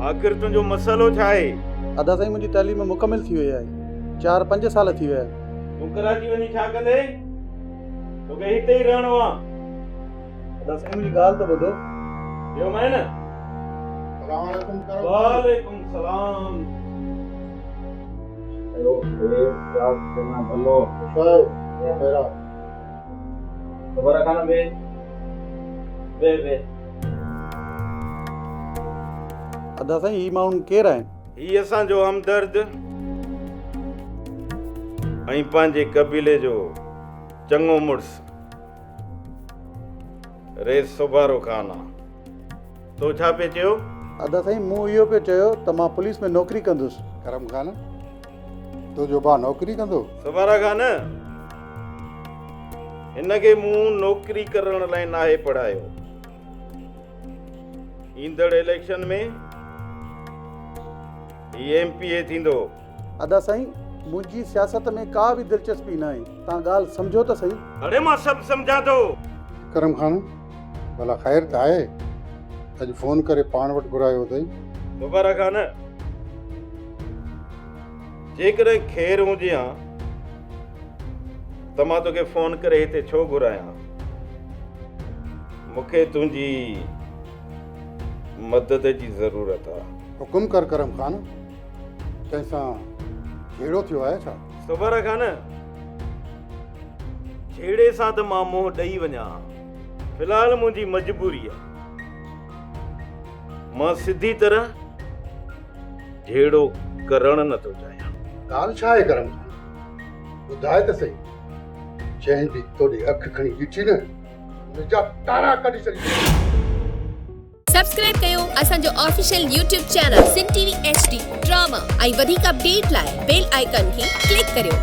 आखिर तुंहिंजो मसलो छा आहे? अदा साईं मुंहिंजी तइलीम मुकमिल थी वई आहे, 4-5 साल थी विया आहिनि। तूं कराची वञी छा कंदे? तोखे हिते ई रहणो आहे। अदा साईं मुंहिंजी ॻाल्हि त ॿुधो। ॿियो मैन? वालेकुम सलाम। अदा साईं ही माण्हू केरु आहिनि? ही असांजो हमदर्द ऐं पंहिंजे कबीले जो चङो मुड़स रेस सुबारो ख़ान आहे। तो छा पे चयो? अदा साईं मूं इहो पियो चयो त मां पुलिस में नौकरी कंदुसि। करम खान तुंहिंजो भाउ नौकरी कंदो? सुबारा ख़ान हिनखे मूं नौकरी करण लाइ नाहे पढ़ायो। ईंदड़ इलेक्शन में ही MPA थींदो। अदा साईं मुंहिंजी सियासत में का बि दिलचस्पी न आहे, तव्हां ॻाल्हि सम्झो त सही। अरे मां सभु सम्झां थो। करम खान भला ख़ैर त आहे? अॼु फ़ोन करे पाण वटि घुरायो अथई। सुबारा ख़ान जेकॾहिं ख़ैर हुजे हा त मां तोखे फ़ोन करे हिते छो घुरायां? मूंखे तुंहिंजी मदद जी ज़रूरत आहे। हुकुम कर करम खान, कंहिंसां झेड़ो थियो आहे छा? सुबारा ख़ान छेड़े सां त मां मुंहुं ॾेई वञा, फ़िलहाल मुंहिंजी मजबूरी आहे। मां सिधी तरह झेड़ो करण नथो चाहियां। ॻाल्हि छा आहे करम खान, ॿुधाए त सही। जंहिं ॾींहुं तोॾे अखि खणी ॾिठी न मुंहिंजा तारा कढी छॾी। सब्सक्राइब कयो असांजो official YouTube channel Sindh TV HD drama ऐं वधीक अपडेट लाइ बेल आइकन खे क्लिक करियो।